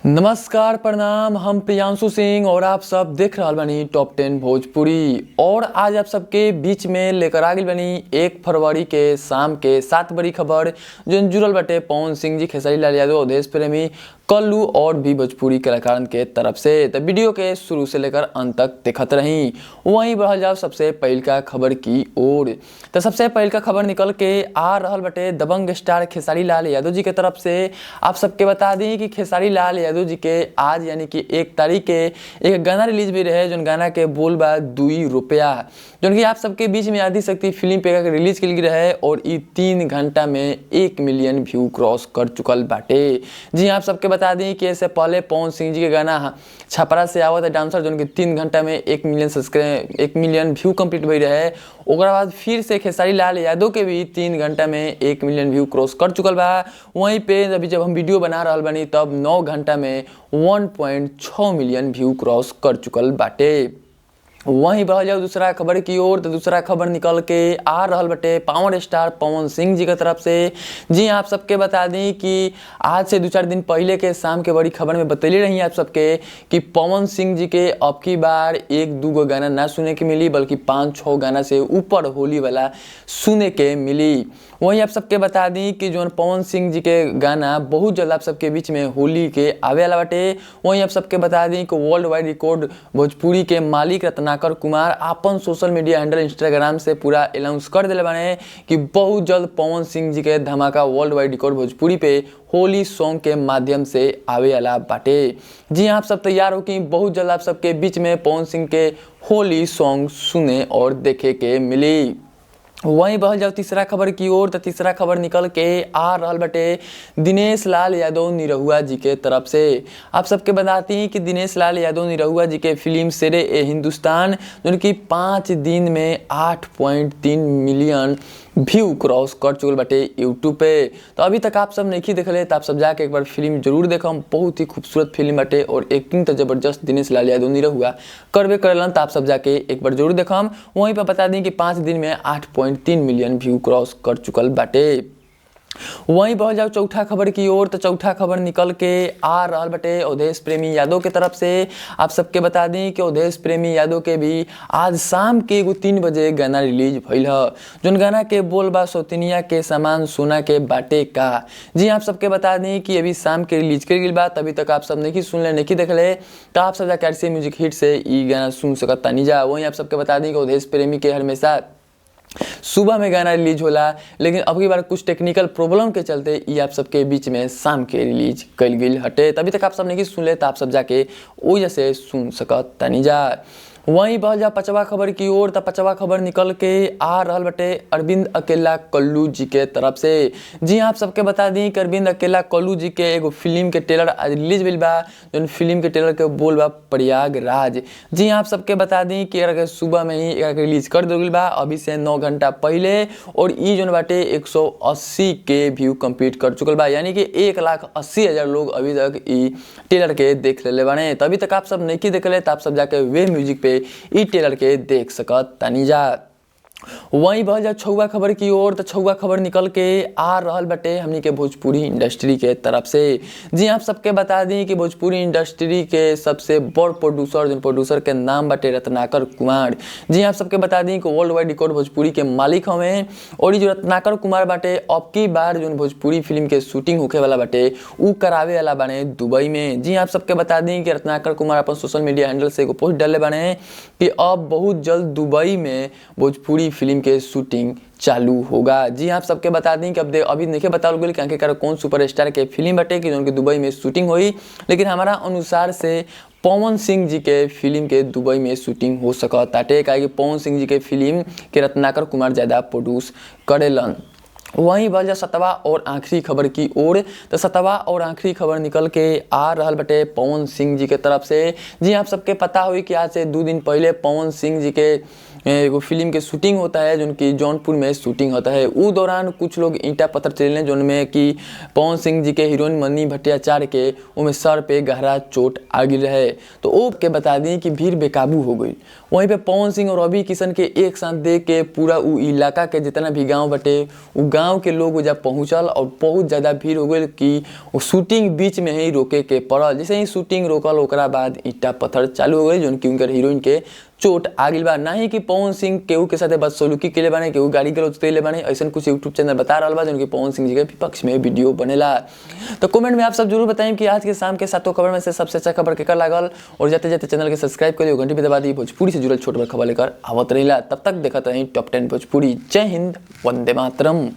नमस्कार प्रणाम, हम प्रियांशु सिंह और आप सब देख रहा बानी टॉप 10 भोजपुरी। और आज आप सबके बीच में लेकर आ गई बनी 1 फरवरी के शाम के 7 बड़ी खबर जो जुड़ल बटे पवन सिंह जी, खेसारी लाल यादव, अवधेश प्रेमी, कल्लू और भी भोजपुरी कलाकारन के तरफ से। तो वीडियो के शुरू से लेकर अंत तक देखते रही। वहीं बढ़ल जाओ सबसे पहल का खबर की ओर। तो सबसे पहल का खबर निकल के आ रहल बटे दबंग स्टार खेसारी लाल यादव जी के तरफ से। आप सबके बता दी कि खेसारी लाल यादव जी के आज यानी कि 1 तारीख के एक गाना रिलीज भी रहे, जो गाना के बोल बा 2 रुपया, जो कि आप सबके बीच में आदि शक्ति फिल्म पे रिलीज के लिए रहे और 3 घंटा में 1 मिलियन व्यू क्रॉस कर चुकल बाटे। जी आप सबके बता दी कि इससे पहले पवन सिंह जी के गाना छपरा से आवत है डांसर, जो कि 3 घंटा में 1 मिलियन व्यू कंप्लीट हुई रहे। ओकरा बाद फिर से खेसारी लाल यादव के भी 3 घंटा में 1 मिलियन व्यू क्रॉस कर चुकल बा। वहीं पे अभी जब हम वीडियो बना रहा बानी तब 9 घंटा में 1.6 मिलियन व्यू क्रॉस कर चुकल बाटे। वहीं बढ़ जाओ दूसरा खबर की ओर। तो दूसरा खबर निकल के आ रहल बटे पावर स्टार पवन सिंह जी की तरफ से। जी आप सबके बता दी कि आज से 2-4 दिन पहले के शाम के बड़ी खबर में बतैली रही आप सबके कि पवन सिंह जी के अब की बार 1-2 गाना ना सुने के मिली, बल्कि 5-6 गाना से ऊपर होली वाला सुने के मिली। वहीं आप सबके बता दी कि जो पवन सिंह जी के गाना बहुत जल्द आप सबके बीच में होली के आवे वाला बाटे। वहीं आप सबके बता दी कि वर्ल्ड वाइड रिकॉर्ड भोजपुरी के मालिक रत्नाकर कुमार अपन सोशल मीडिया हैंडल इंस्टाग्राम से पूरा अनाउंस कर दिले बाने कि बहुत जल्द पवन सिंह जी के धमाका वर्ल्ड वाइड रिकॉर्ड भोजपुरी पे होली सॉन्ग के माध्यम से आवे वाला बाटे। जी आप सब तैयार हो कि बहुत जल्द आप सबके बीच में पवन सिंह के होली सॉन्ग सुने और देखे के मिली। वहीं बढ़ जाओ तीसरा खबर की ओर। तो तीसरा खबर निकल के आ रहल बटे दिनेश लाल यादव निरहुआ जी के तरफ से। आप सबके बताती हैं कि दिनेश लाल यादव निरहुआ जी के फिल्म शेरे ए हिंदुस्तान, जो कि 5 दिन में 8.3 मिलियन व्यू क्रॉस कर चुकल बाटे यूट्यूब पे। तो अभी तक आप सब नहीं देखले तो आप सब जाके एक बार फिल्म जरूर देखम। बहुत ही खूबसूरत फिल्म बाटे और एक्टिंग तो जबरदस्त दिनेश लाल यादव निरहुआ करबे करेलन, तो आप सब जाके एक बार जरूर देखम। वहीं पर बता दी कि 5 दिन में 8.3 मिलियन व्यू क्रॉस कर चुकल बाटे। वहीं बढ़ जाओ चौथा खबर की ओर। तो चौथा खबर निकल के आ रहल बटे अवधेश प्रेमी यादव के तरफ से। आप सबके बता दी कि अवधेश प्रेमी यादव के भी आज शाम के 3 बजे गाना रिलीज भइल ह, जोन गाना के बोल बा सौतनिया के सामान सोना के बाटे का। जी आप सबके बता दी कि अभी शाम के रिलीज कर गई बा, तभी तक आप सब नहीं सुनले नहीं देखले तो आप सब जाकर RCA म्यूजिक हिट से ई गाना सुन सकत तानी जा। वहीं आप सबके बता दी कि अवधेश प्रेमी के हमेशा सुबह में गाना रिलीज होला, लेकिन अब की बार कुछ टेक्निकल प्रॉब्लम के चलते ये आप सबके बीच में शाम के रिलीज कल गई हटे। तभी तक आप सब नहीं सुन ले तो आप सब जाके वजह से सुन सकत तानी जा। वहीं बढ़ जा पांचवा खबर की ओर। तो पांचवा खबर निकल के आ रहल बटे अरविंद अकेला कल्लू जी के तरफ से। जी आप सबके बता दी कि अरविंद अकेला कल्लू जी के एगो फिल्म के ट्रेलर आज रिलीज भइल बा, जो फिल्म के ट्रेलर के बोल बा प्रयागराज। जी आप सबके बता दी कि सुबह में ही रिलीज कर दिल बा अभी से 9 घंटा पहले, और ई जो बाटे 180 के व्यू कंप्लीट कर चुकल बा, यानी कि 1,80,000 लोग अभी तक ई ट्रेलर के देख ले बाने। तभी तक आप सब नहीं देखले तो आप सब जाके वे म्यूजिक पे ई ट्रेलर के देख सकत तानी जा। वहीं बढ़ जा छुआ खबर की ओर। तो छुआ खबर निकल के आ रहल बटे हमनी के भोजपुरी इंडस्ट्री के तरफ से। जी आप सबके बता दी कि भोजपुरी इंडस्ट्री के सबसे बड़ प्रोड्यूसर, जिन प्रोड्यूसर के नाम बटे रत्नाकर कुमार। जी आप सबके बता दी कि वर्ल्ड वाइड रिकॉर्ड भोजपुरी के मालिक हमें, और ये जो रत्नाकर कुमार बाटे अब की बार जो भोजपुरी फिल्म के शूटिंग होखे वाला बाटे उ करावे वाला बाने दुबई में। जी आप सबके बता दी कि रत्नाकर कुमार अपन सोशल मीडिया हैंडल से एगो पोस्ट डाले बाने कि अब बहुत जल्द दुबई में भोजपुरी फिल्म के शूटिंग चालू होगा। जी आप सबके बता दी कि अभी नहीं बताओ गई कि कौन सुपरस्टार के फिल्म बटे कि उनके दुबई में शूटिंग हुई, लेकिन हमारा अनुसार से पवन सिंह जी के फिल्म के दुबई में शूटिंग हो सकता है, कि पवन सिंह जी के फिल्म के रत्नाकर कुमार ज़्यादा प्रोड्यूस करेलन। वहीं बढ़ जा 7वां और आखिरी खबर की ओर। तो 7वां और आखिरी खबर निकल के आ रहल बटे पवन सिंह जी के तरफ से। जी आप सबके पता हुई कि आज से 2 दिन पहले पवन सिंह जी के एगो फिल्म के शूटिंग होता है जो कि जौनपुर में शूटिंग होता है। उ दौरान कुछ लोग ईंटा पत्थर चले जिनमें कि पवन सिंह जी के हीरोइन मनी भट्टाचार्य के उनमें सर पे गहरा चोट आ गई रहे। तो वो के बता दी कि भीड़ बेकाबू हो गई। वहीं पे पवन सिंह और रवि किशन के एक साथ देख के पूरा उ इलाका के जितना भी गांव बटे उ गांव के लोग जब पहुंचल और बहुत ज़्यादा भीड़ हो गई कि वो शूटिंग बीच में ही रोके के पड़ल। जैसे ही शूटिंग रोकल ओकरा बाद ईंटा पत्थर चालू हो गई जो कि उनकर हीरोइन के चोट आ गई बा। ना ही कि पवन सिंह केहू के साथ बदसलूकी के लिए बाने, केहू गाड़ी गलौज के लिए बाने, ऐसा कुछ यूट्यूब चैनल बता रहा बा जो कि पवन सिंह जी के विपक्ष में वीडियो बनेला। तो कमेंट में आप सब जरूर बताएं कि आज के शाम के 7 खबर में से सबसे अच्छा खबर केकर लागल। और जाते जाते चैनल के सब्सक्राइब करिए, घंटी पे दबा दी। भोजपुरी से जुड़ल छोट बड़ खबर लेकर आवत रहिला। तब तक देखत रही टॉप 10 भोजपुरी। जय हिंद, वंदे मातरम।